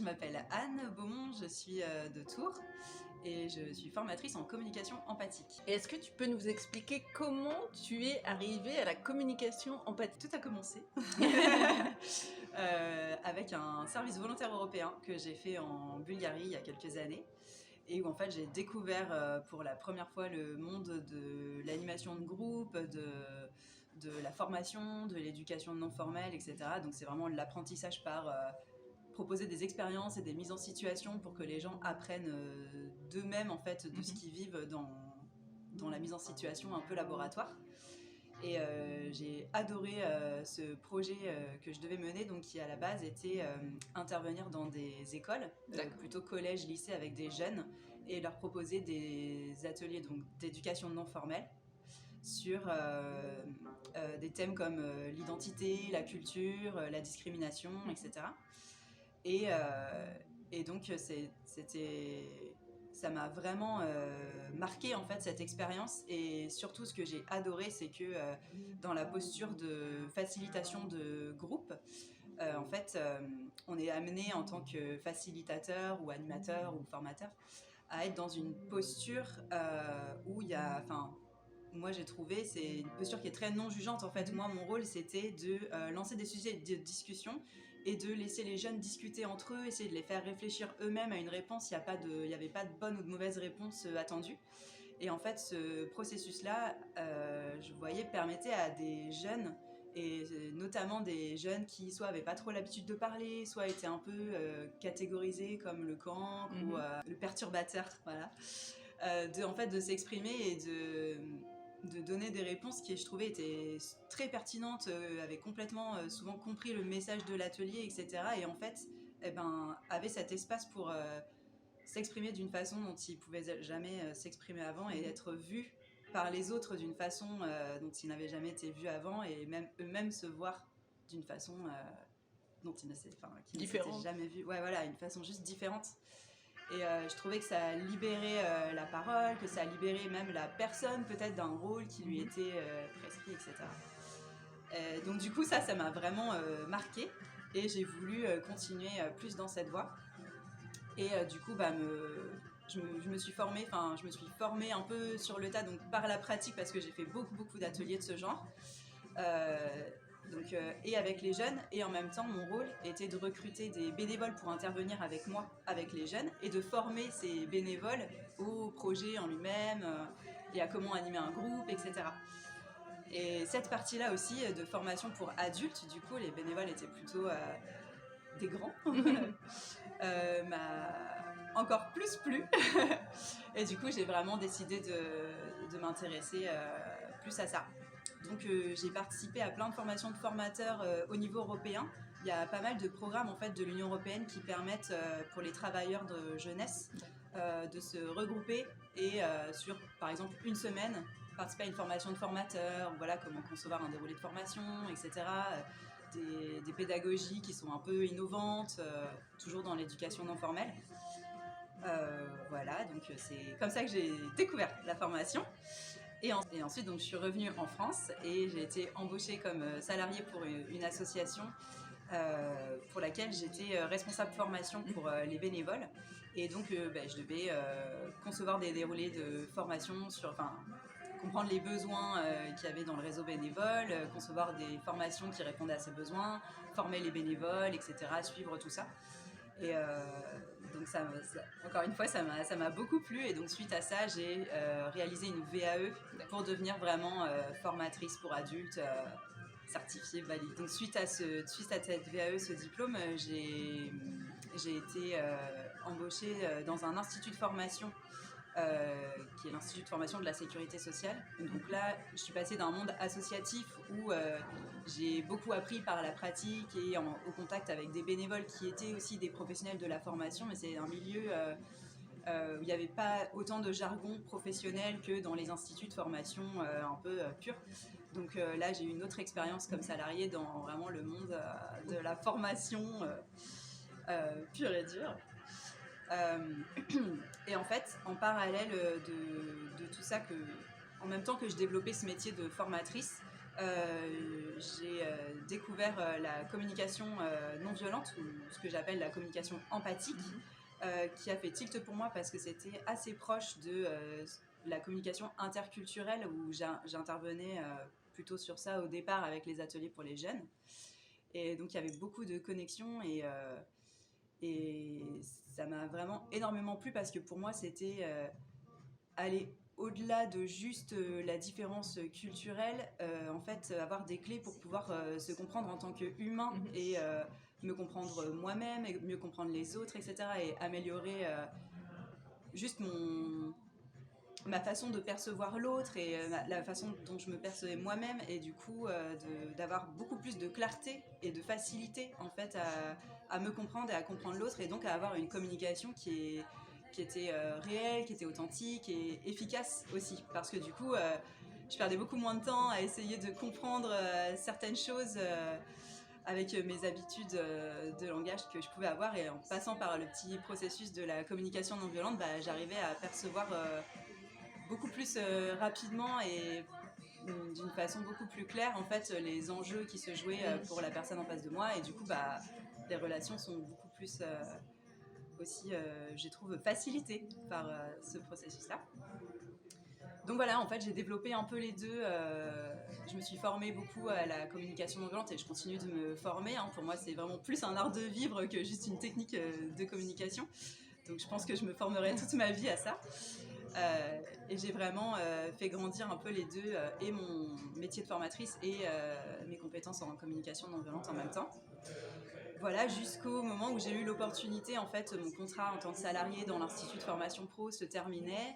je m'appelle Anne Beaumont, je suis de Tours et je suis formatrice en communication empathique. Et est-ce que tu peux nous expliquer comment tu es arrivée à la communication empathique? Tout a commencé avec un service volontaire européen que j'ai fait en Bulgarie il y a quelques années et où en fait j'ai découvert pour la première fois le monde de l'animation de groupe, de la formation, de l'éducation non formelle, etc. Donc c'est vraiment l'apprentissage par proposer des expériences et des mises en situation pour que les gens apprennent d'eux-mêmes en fait de ce qu'ils vivent dans la mise en situation un peu laboratoire. Et j'ai adoré ce projet que je devais mener, donc qui à la base était intervenir dans des écoles, plutôt collège, lycée, avec des jeunes, et leur proposer des ateliers donc d'éducation non formelle sur des thèmes comme l'identité, la culture, la discrimination, etc. Et donc ça m'a vraiment marqué en fait cette expérience, et surtout ce que j'ai adoré c'est que dans la posture de facilitation de groupe, en fait on est amené en tant que facilitateur ou animateur ou formateur à être dans une posture où il y a, enfin, moi j'ai trouvé, c'est une posture qui est très non jugeante en fait. Moi mon rôle c'était de lancer des sujets de discussion et de laisser les jeunes discuter entre eux, essayer de les faire réfléchir eux-mêmes à une réponse. Il n'y avait pas de bonne ou de mauvaise réponse attendue. Et en fait ce processus-là, je voyais, permettait à des jeunes, et notamment des jeunes qui soit n'avaient pas trop l'habitude de parler, soit étaient un peu catégorisés comme le cancre ou le perturbateur, voilà, en fait, de s'exprimer et de donner des réponses qui, je trouvais, étaient très pertinentes, avaient complètement souvent compris le message de l'atelier, etc. Et en fait, avaient cet espace pour s'exprimer d'une façon dont ils ne pouvaient jamais s'exprimer avant, et être vus par les autres d'une façon dont ils n'avaient jamais été vus avant, et même eux-mêmes se voir d'une façon dont ils ne s'étaient jamais vus. Ouais, voilà, une façon juste différente. Et je trouvais que ça libérait la parole, que ça libérait même la personne peut-être d'un rôle qui lui était prescrit, etc. Donc du coup ça m'a vraiment marqué, et j'ai voulu continuer plus dans cette voie. Et du coup je me suis formée un peu sur le tas, donc par la pratique, parce que j'ai fait beaucoup d'ateliers de ce genre. Et avec les jeunes, et en même temps mon rôle était de recruter des bénévoles pour intervenir avec moi, avec les jeunes, et de former ces bénévoles au projet en lui-même, et à comment animer un groupe, etc. Et cette partie-là aussi de formation pour adultes, du coup les bénévoles étaient plutôt des grands, m'a encore plus plu. Et du coup j'ai vraiment décidé de m'intéresser plus à ça. Donc j'ai participé à plein de formations de formateurs au niveau européen. Il y a pas mal de programmes en fait de l'Union européenne qui permettent pour les travailleurs de jeunesse de se regrouper et sur par exemple une semaine participer à une formation de formateur, voilà, comment concevoir un déroulé de formation, etc. Des pédagogies qui sont un peu innovantes, toujours dans l'éducation non formelle. Voilà, donc c'est comme ça que j'ai découvert la formation. Et ensuite, donc, je suis revenue en France et j'ai été embauchée comme salariée pour une association pour laquelle j'étais responsable formation pour les bénévoles. Et donc, je devais concevoir des déroulés de formation comprendre les besoins qu'il y avait dans le réseau bénévole, concevoir des formations qui répondaient à ces besoins, former les bénévoles, etc., suivre tout ça. Et donc encore une fois, ça m'a beaucoup plu, et donc suite à ça, j'ai réalisé une VAE pour devenir vraiment formatrice pour adultes, certifiée, valide. Donc suite à cette VAE, ce diplôme, j'ai été embauchée dans un institut de formation qui est l'Institut de formation de la sécurité sociale. Donc là, je suis passée d'un monde associatif où j'ai beaucoup appris par la pratique et au contact avec des bénévoles qui étaient aussi des professionnels de la formation, mais c'est un milieu où il n'y avait pas autant de jargon professionnel que dans les instituts de formation un peu purs. Donc là, j'ai eu une autre expérience comme salariée dans vraiment le monde de la formation pure et dure. Et en fait, en parallèle de tout ça, en même temps que je développais ce métier de formatrice, j'ai découvert la communication non violente, ou ce que j'appelle la communication empathique, qui a fait tilt pour moi parce que c'était assez proche de la communication interculturelle, où j'intervenais plutôt sur ça au départ avec les ateliers pour les jeunes. Et donc il y avait beaucoup de connexions, et ça m'a vraiment énormément plu parce que pour moi c'était aller au-delà de juste la différence culturelle, en fait avoir des clés pour pouvoir se comprendre en tant qu'humain, et me comprendre moi-même et mieux comprendre les autres, etc. Et améliorer juste ma façon de percevoir l'autre, et la façon dont je me percevais moi-même, et du coup d'avoir beaucoup plus de clarté et de facilité en fait à me comprendre et à comprendre l'autre, et donc à avoir une communication qui était réelle, qui était authentique et efficace aussi, parce que du coup je perdais beaucoup moins de temps à essayer de comprendre certaines choses avec mes habitudes de langage que je pouvais avoir, et en passant par le petit processus de la communication non violente, j'arrivais à percevoir beaucoup plus rapidement et d'une façon beaucoup plus claire en fait les enjeux qui se jouaient pour la personne en face de moi, et du coup les relations sont beaucoup plus aussi je trouve facilitées par ce processus là. Donc voilà, en fait j'ai développé un peu les deux, je me suis formée beaucoup à la communication non violente et je continue de me former, hein. Pour moi c'est vraiment plus un art de vivre que juste une technique de communication, donc je pense que je me formerai toute ma vie à ça. Et j'ai vraiment fait grandir un peu les deux, et mon métier de formatrice et mes compétences en communication non violente en même temps. Voilà, jusqu'au moment où j'ai eu l'opportunité, en fait, mon contrat en tant que salarié dans l'Institut de formation pro se terminait.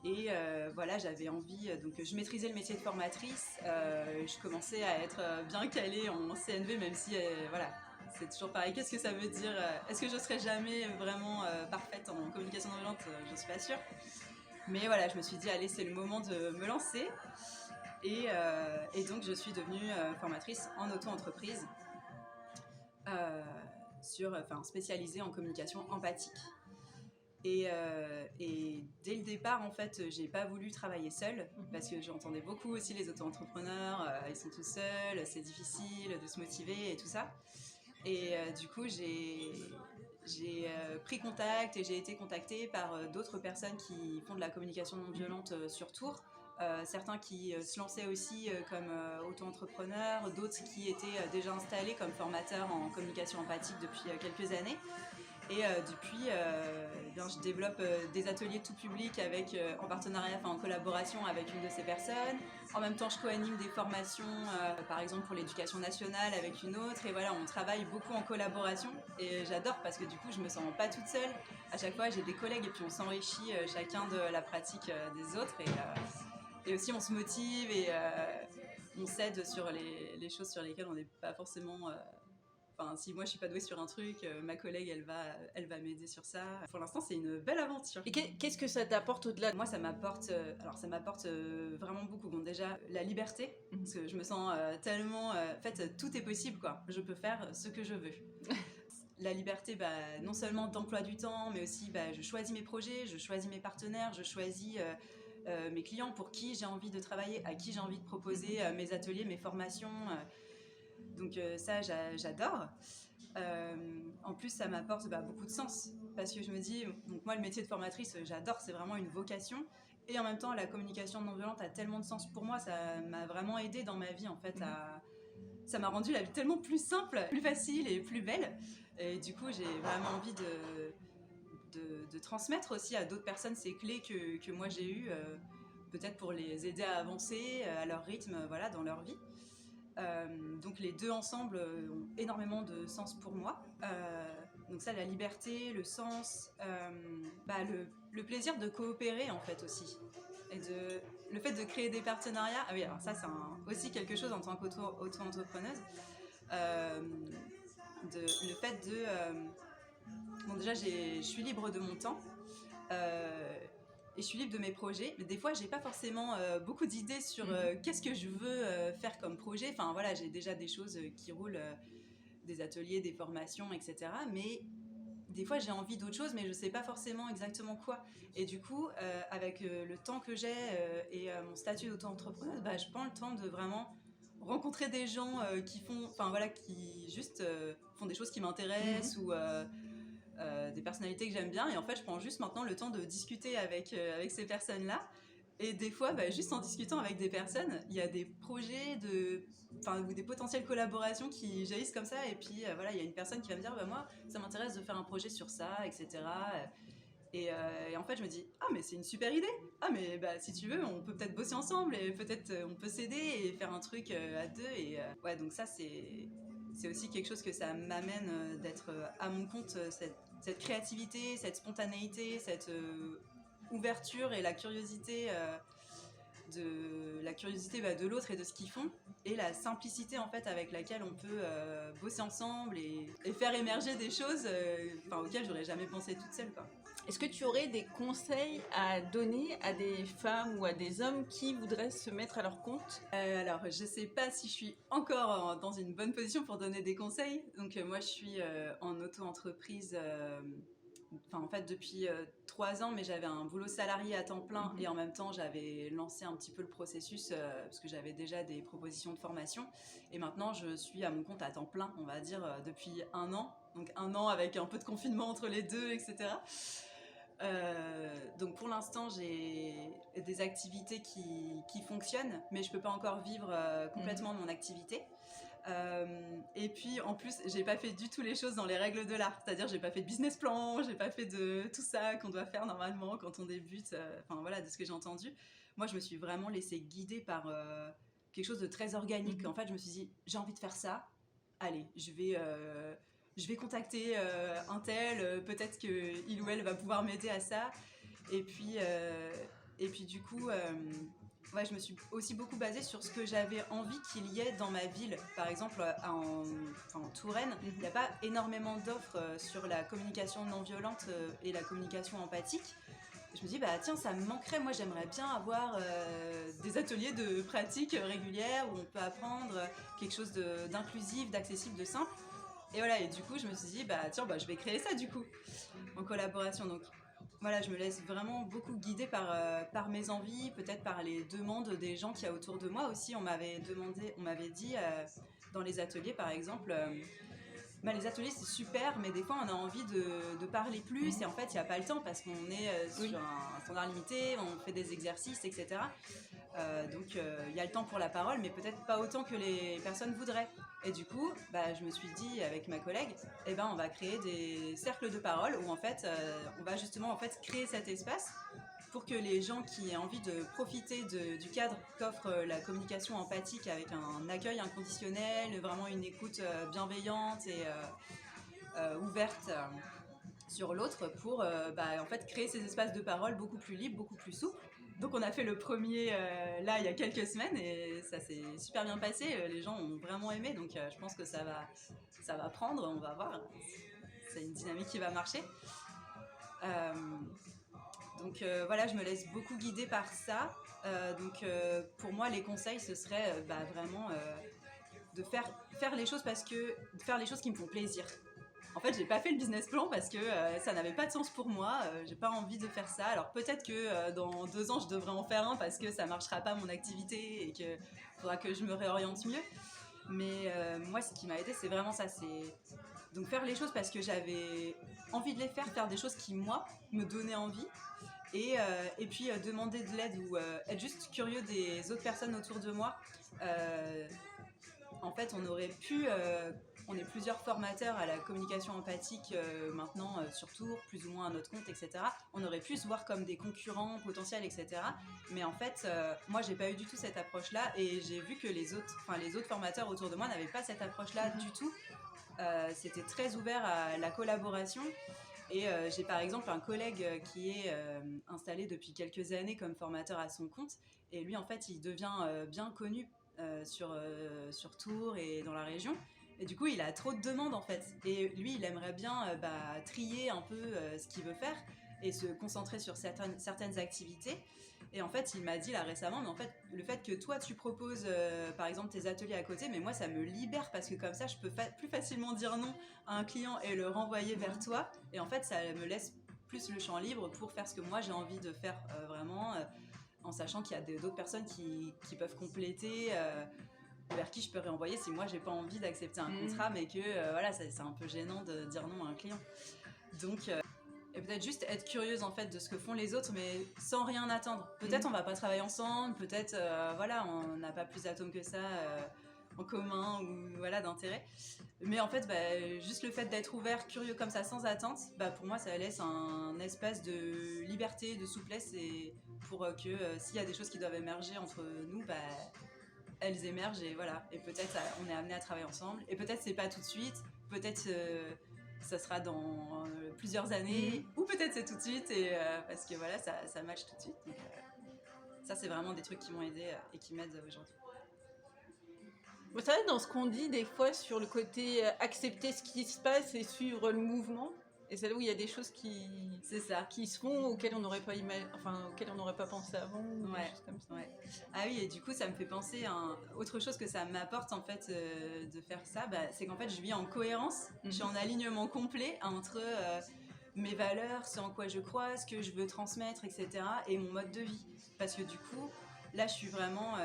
Et voilà, j'avais envie, donc je maîtrisais le métier de formatrice, je commençais à être bien calée en CNV, même si voilà, c'est toujours pareil. Qu'est-ce que ça veut dire est-ce que je serai jamais vraiment parfaite en communication non violente? Je ne suis pas sûre. Mais voilà, je me suis dit, allez, c'est le moment de me lancer. Et donc, je suis devenue formatrice en auto-entreprise, spécialisée en communication empathique. Et dès le départ, en fait, j'ai pas voulu travailler seule, parce que j'entendais beaucoup aussi les auto-entrepreneurs, ils sont tout seuls, c'est difficile de se motiver et tout ça. Et du coup, j'ai pris contact et j'ai été contactée par d'autres personnes qui font de la communication non violente sur Tours. Certains qui se lançaient aussi comme auto-entrepreneurs, d'autres qui étaient déjà installés comme formateurs en communication empathique depuis quelques années. Et depuis, je développe des ateliers tout public en partenariat, en collaboration avec une de ces personnes. En même temps, je co-anime des formations, par exemple pour l'éducation nationale avec une autre. Et voilà, on travaille beaucoup en collaboration. Et j'adore parce que du coup, je me sens pas toute seule. À chaque fois, j'ai des collègues et puis on s'enrichit chacun de la pratique des autres. Et aussi, on se motive et on s'aide sur les choses sur lesquelles on n'est pas forcément... Enfin, si moi je suis pas douée sur un truc, ma collègue elle va m'aider sur ça. Pour l'instant, c'est une belle aventure. Et qu'est-ce que ça t'apporte au-delà? Moi, ça m'apporte vraiment beaucoup. Bon, déjà la liberté, parce que je me sens tellement, en fait, tout est possible quoi. Je peux faire ce que je veux. La liberté, non seulement d'emploi du temps, mais aussi je choisis mes projets, je choisis mes partenaires, je choisis mes clients pour qui j'ai envie de travailler, à qui j'ai envie de proposer mes ateliers, mes formations. Donc ça, j'adore. En plus, ça m'apporte beaucoup de sens, parce que je me dis, donc moi, le métier de formatrice, j'adore, c'est vraiment une vocation. Et en même temps, la communication non violente a tellement de sens pour moi, ça m'a vraiment aidée dans ma vie, en fait. Ça m'a rendu la vie tellement plus simple, plus facile et plus belle. Et du coup, j'ai vraiment envie de transmettre aussi à d'autres personnes ces clés que moi j'ai eues, peut-être pour les aider à avancer à leur rythme, voilà, dans leur vie. Donc les deux ensemble ont énormément de sens pour moi. Donc ça, la liberté, le sens, le plaisir de coopérer en fait aussi. Et le fait de créer des partenariats. Ah oui, alors ça c'est aussi quelque chose en tant qu'auto-entrepreneuse. Le fait de... bon déjà, je suis libre de mon temps. Et je suis libre de mes projets, mais des fois j'ai pas forcément beaucoup d'idées sur qu'est-ce que je veux faire comme projet. Enfin voilà, j'ai déjà des choses qui roulent, des ateliers, des formations, etc. Mais des fois j'ai envie d'autre chose, mais je sais pas forcément exactement quoi. Et du coup, avec le temps que j'ai et mon statut d'auto-entrepreneuse, je prends le temps de vraiment rencontrer des gens qui juste font des choses qui m'intéressent ou des personnalités que j'aime bien. Et en fait, je prends juste maintenant le temps de discuter avec ces personnes-là. Et des fois, juste en discutant avec des personnes, il y a des projets ou des potentielles collaborations qui jaillissent comme ça. Et puis voilà, il y a une personne qui va me dire, moi, ça m'intéresse de faire un projet sur ça, etc. Et en fait, je me dis, ah, mais c'est une super idée. Ah, mais si tu veux, on peut peut-être bosser ensemble et peut-être on peut s'aider et faire un truc à deux. Et ouais, donc ça, c'est aussi quelque chose que ça m'amène d'être à mon compte, cette créativité, cette spontanéité, cette ouverture et la curiosité de l'autre et de ce qu'ils font, et la simplicité en fait avec laquelle on peut bosser ensemble et faire émerger des choses auxquelles j'aurais jamais pensé toute seule, quoi. Est-ce que tu aurais des conseils à donner à des femmes ou à des hommes qui voudraient se mettre à leur compte? Alors, je sais pas si je suis encore dans une bonne position pour donner des conseils. Donc, moi, je suis en auto-entreprise en fait depuis 3 ans, mais j'avais un boulot salarié à temps plein et en même temps j'avais lancé un petit peu le processus parce que j'avais déjà des propositions de formation, et maintenant je suis à mon compte à temps plein, on va dire, depuis 1 an, donc 1 an avec un peu de confinement entre les deux, etc. Donc pour l'instant j'ai des activités qui fonctionnent, mais je peux pas encore vivre complètement de mon activité. Et puis en plus, j'ai pas fait du tout les choses dans les règles de l'art, c'est-à-dire j'ai pas fait de business plan, j'ai pas fait de tout ça qu'on doit faire normalement quand on débute, de ce que j'ai entendu. Moi, je me suis vraiment laissée guider par quelque chose de très organique. En fait, je me suis dit, j'ai envie de faire ça, allez, je vais contacter un tel, peut-être qu'il ou elle va pouvoir m'aider à ça. Et puis, du coup, ouais, je me suis aussi beaucoup basée sur ce que j'avais envie qu'il y ait dans ma ville. Par exemple, en Touraine, il n'y a pas énormément d'offres sur la communication non violente et la communication empathique. Je me dis, tiens, ça me manquerait. Moi, j'aimerais bien avoir des ateliers de pratique régulière où on peut apprendre quelque chose d'inclusif, d'accessible, de simple. Et voilà, et du coup, je me suis dit, tiens, je vais créer ça du coup, en collaboration. Donc voilà, je me laisse vraiment beaucoup guider par mes envies, peut-être par les demandes des gens qu'il y a autour de moi aussi. On m'avait dit dans les ateliers par exemple, les ateliers c'est super, mais des fois on a envie de parler plus et en fait il n'y a pas le temps parce qu'on est sur un standard limité, on fait des exercices, etc. Donc il y a le temps pour la parole, mais peut-être pas autant que les personnes voudraient. Et du coup, je me suis dit avec ma collègue, on va créer des cercles de parole où en fait, on va justement créer cet espace pour que les gens qui aient envie de profiter du cadre qu'offre la communication empathique avec un accueil inconditionnel, vraiment une écoute bienveillante et ouverte sur l'autre pour créer ces espaces de parole beaucoup plus libres, beaucoup plus souples. Donc on a fait le premier là il y a quelques semaines et ça s'est super bien passé, les gens ont vraiment aimé, donc je pense que ça va prendre, on va voir, c'est une dynamique qui va marcher. Donc voilà, je me laisse beaucoup guider par ça. Pour moi les conseils ce serait vraiment de faire les choses de faire les choses qui me font plaisir. En fait, j'ai pas fait le business plan parce que ça n'avait pas de sens pour moi. J'ai pas envie de faire ça. Alors peut-être que dans 2 ans, je devrais en faire un parce que ça marchera pas mon activité et qu'il faudra que je me réoriente mieux. Mais moi, ce qui m'a aidé, c'est vraiment ça. C'est donc faire les choses parce que j'avais envie de les faire des choses qui, moi, me donnaient envie. Et puis demander de l'aide ou être juste curieux des autres personnes autour de moi. En fait, on est plusieurs formateurs à la communication empathique maintenant sur Tours, plus ou moins à notre compte, etc. On aurait pu se voir comme des concurrents potentiels, etc. Mais en fait, moi, j'ai pas eu du tout cette approche-là et j'ai vu que les autres formateurs autour de moi n'avaient pas cette approche-là du tout. C'était très ouvert à la collaboration. Et j'ai par exemple un collègue qui est installé depuis quelques années comme formateur à son compte. Et lui, en fait, il devient bien connu sur Tours et dans la région. Et du coup, il a trop de demandes en fait. Et lui, il aimerait bien trier un peu ce qu'il veut faire et se concentrer sur certaines activités. Et en fait, il m'a dit là récemment, mais en fait, le fait que toi tu proposes par exemple tes ateliers à côté, mais moi ça me libère parce que comme ça, je peux plus facilement dire non à un client et le renvoyer vers toi. Et en fait, ça me laisse plus le champ libre pour faire ce que moi j'ai envie de faire vraiment, en sachant qu'il y a d'autres personnes qui peuvent compléter. vers qui je peux réenvoyer si moi j'ai pas envie d'accepter un contrat, mais que voilà, c'est un peu gênant de dire non à un client. Donc et peut-être juste être curieuse en fait de ce que font les autres, mais sans rien attendre. Peut-être on va pas travailler ensemble, peut-être voilà, on n'a pas plus d'atomes que ça en commun ou voilà d'intérêt. Mais en fait, juste le fait d'être ouvert, curieux comme ça, sans attente, pour moi, ça laisse un espace de liberté, de souplesse, et pour que s'il y a des choses qui doivent émerger entre nous, elles émergent, et voilà. Et peut-être on est amené à travailler ensemble, et peut-être c'est pas tout de suite, peut-être ça sera dans plusieurs années, ou peut-être c'est tout de suite, et parce que voilà, ça match tout de suite. Donc, ça, c'est vraiment des trucs qui m'ont aidé et qui m'aident aujourd'hui. Vous savez, dans ce qu'on dit des fois sur le côté accepter ce qui se passe et suivre le mouvement, et c'est là où il y a des choses c'est ça, qui se font auxquelles on n'aurait pas auxquelles on n'aurait pas pensé avant, ou ouais, des choses comme ça. Ouais. Ah oui, et du coup, ça me fait penser à autre chose que ça m'apporte en fait de faire ça, c'est qu'en fait, je vis en cohérence, je suis en alignement complet entre mes valeurs, ce en quoi je crois, ce que je veux transmettre, etc., et mon mode de vie. Parce que du coup, là, je suis vraiment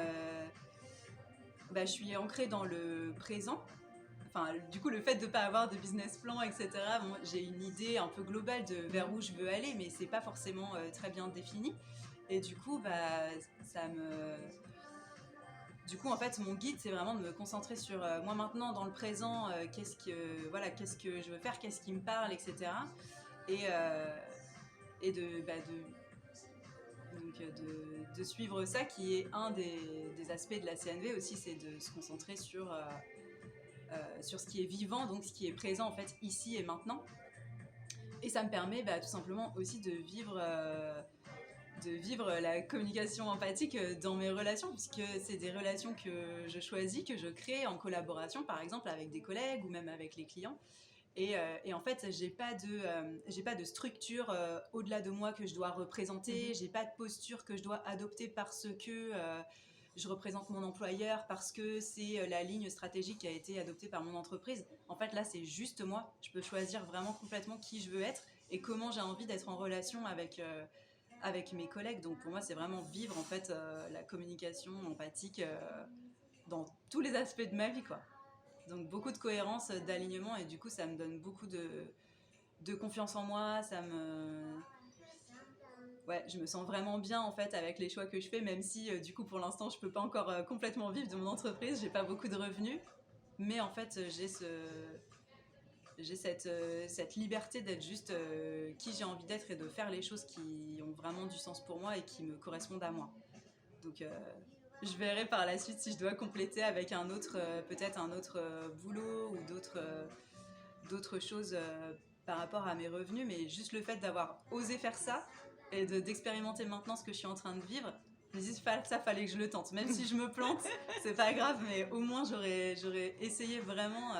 je suis ancrée dans le présent. Enfin, du coup, le fait de ne pas avoir de business plan, etc., bon, j'ai une idée un peu globale de vers où je veux aller, mais c'est pas forcément très bien défini. Et du coup, ça me... Du coup, en fait, mon guide, c'est vraiment de me concentrer sur moi maintenant, dans le présent, qu'est-ce que je veux faire, qu'est-ce qui me parle, etc. Et de suivre ça, qui est un des aspects de la CNV aussi, c'est de se concentrer sur ce qui est vivant, donc ce qui est présent en fait ici et maintenant. Et ça me permet tout simplement aussi de vivre la communication empathique dans mes relations, puisque c'est des relations que je choisis, que je crée en collaboration, par exemple avec des collègues ou même avec les clients. Et en fait, j'ai pas de structure au-delà de moi que je dois représenter, j'ai pas de posture que je dois adopter parce que je représente mon employeur, parce que c'est la ligne stratégique qui a été adoptée par mon entreprise. En fait, là, c'est juste moi. Je peux choisir vraiment complètement qui je veux être et comment j'ai envie d'être en relation avec mes collègues. Donc pour moi, c'est vraiment vivre en fait la communication empathique dans tous les aspects de ma vie, quoi. Donc beaucoup de cohérence, d'alignement, et du coup ça me donne beaucoup de confiance en moi, ouais, je me sens vraiment bien en fait avec les choix que je fais, même si du coup pour l'instant je peux pas encore complètement vivre de mon entreprise, j'ai pas beaucoup de revenus, mais en fait j'ai cette liberté d'être juste qui j'ai envie d'être et de faire les choses qui ont vraiment du sens pour moi et qui me correspondent à moi. Donc je verrai par la suite si je dois compléter avec peut-être un autre boulot ou d'autres choses par rapport à mes revenus, mais juste le fait d'avoir osé faire ça et d'expérimenter maintenant ce que je suis en train de vivre, je me dis ça fallait que je le tente. Même si je me plante, c'est pas grave, mais au moins j'aurais essayé vraiment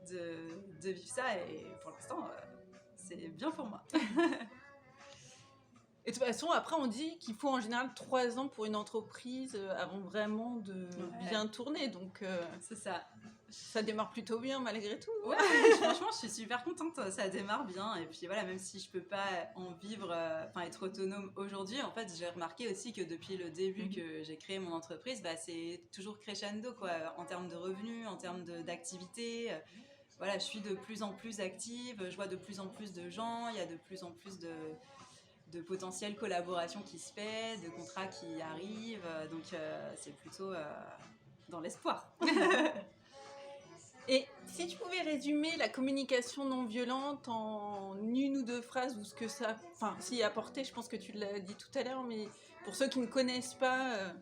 de vivre ça, et pour l'instant c'est bien pour moi. Et de toute façon, après, on dit qu'il faut en général 3 ans pour une entreprise avant vraiment de bien tourner. Donc, c'est ça. Ça démarre plutôt bien malgré tout. Ouais, franchement, je suis super contente. Ça démarre bien. Et puis voilà, même si je peux pas en vivre, être autonome aujourd'hui, en fait, j'ai remarqué aussi que depuis le début que j'ai créé mon entreprise, c'est toujours crescendo, quoi, en termes de revenus, en termes d'activité. Voilà, je suis de plus en plus active, je vois de plus en plus de gens, il y a de plus en plus de potentielles collaborations qui se fait, de contrats qui arrivent, donc c'est plutôt dans l'espoir. Et si tu pouvais résumer la communication non violente en une ou deux phrases, ou ce que ça, s'y apporter, je pense que tu l'as dit tout à l'heure, mais pour ceux qui ne connaissent pas...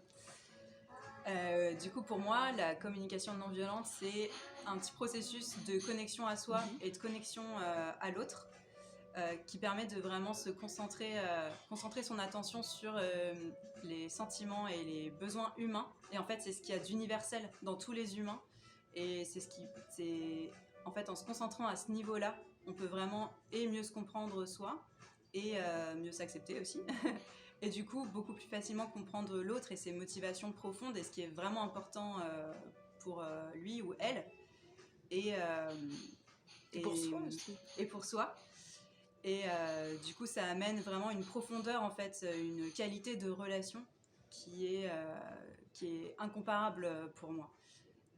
Du coup, pour moi, la communication non violente, c'est un petit processus de connexion à soi et de connexion à l'autre, qui permet de vraiment se concentrer son attention sur les sentiments et les besoins humains. Et en fait, c'est ce qu'il y a d'universel dans tous les humains. Et en fait, en se concentrant à ce niveau-là, on peut vraiment mieux se comprendre soi et mieux s'accepter aussi. Et du coup, beaucoup plus facilement comprendre l'autre et ses motivations profondes et ce qui est vraiment important pour lui ou elle. Et pour soi aussi. Et pour soi. Et du coup, ça amène vraiment une profondeur, en fait, une qualité de relation qui est qui est incomparable pour moi.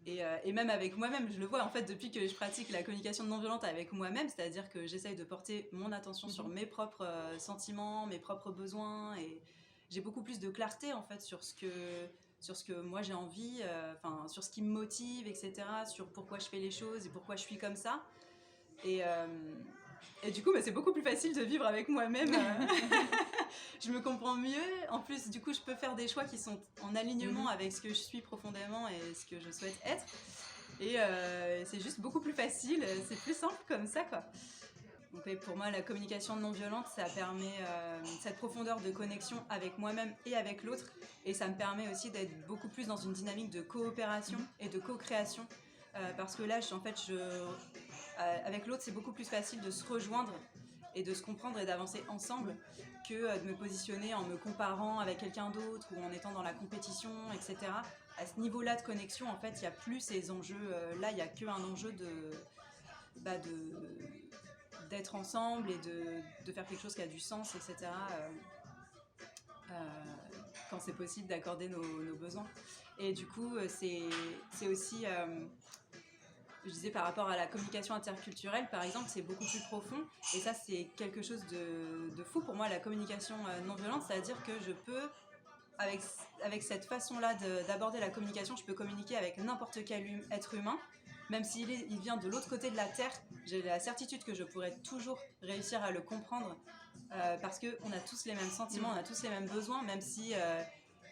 Et même avec moi-même, je le vois en fait depuis que je pratique la communication non violente avec moi-même, c'est-à-dire que j'essaye de porter mon attention sur mes propres sentiments, mes propres besoins, et j'ai beaucoup plus de clarté en fait sur ce que moi j'ai envie, sur ce qui me motive, etc., sur pourquoi je fais les choses et pourquoi je suis comme ça. Et du coup, c'est beaucoup plus facile de vivre avec moi-même. Je me comprends mieux. En plus, du coup, je peux faire des choix qui sont en alignement avec ce que je suis profondément et ce que je souhaite être. Et c'est juste beaucoup plus facile. C'est plus simple comme ça, quoi. Donc, pour moi, la communication non violente, ça permet cette profondeur de connexion avec moi-même et avec l'autre. Et ça me permet aussi d'être beaucoup plus dans une dynamique de coopération et de co-création. Parce que là, avec l'autre, c'est beaucoup plus facile de se rejoindre et de se comprendre et d'avancer ensemble que de me positionner en me comparant avec quelqu'un d'autre ou en étant dans la compétition, etc. À ce niveau-là de connexion, en fait, il n'y a plus ces enjeux. Là, il n'y a qu'un enjeu d'être ensemble et de faire quelque chose qui a du sens, etc. Quand c'est possible d'accorder nos besoins. Et du coup, c'est aussi... je disais par rapport à la communication interculturelle, par exemple, c'est beaucoup plus profond. Et ça, c'est quelque chose de fou pour moi, la communication non violente. C'est-à-dire que je peux, avec cette façon-là d'aborder la communication, je peux communiquer avec n'importe quel être humain. Même s'il vient de l'autre côté de la Terre, j'ai la certitude que je pourrais toujours réussir à le comprendre. Parce qu'on a tous les mêmes sentiments, on a tous les mêmes besoins, même si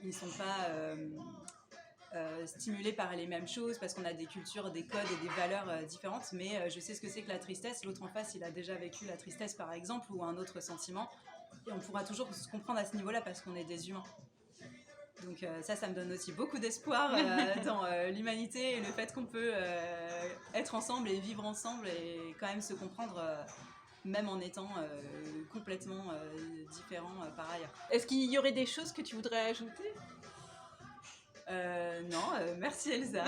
ils ne sont pas... stimulés par les mêmes choses parce qu'on a des cultures, des codes et des valeurs différentes, mais je sais ce que c'est que la tristesse. L'autre en face, il a déjà vécu la tristesse par exemple, ou un autre sentiment, et on pourra toujours se comprendre à ce niveau-là parce qu'on est des humains. Donc ça me donne aussi beaucoup d'espoir dans l'humanité et le fait qu'on peut être ensemble et vivre ensemble et quand même se comprendre même en étant complètement différents par ailleurs. Est-ce qu'il y aurait des choses que tu voudrais ajouter ? Non, merci Elsa.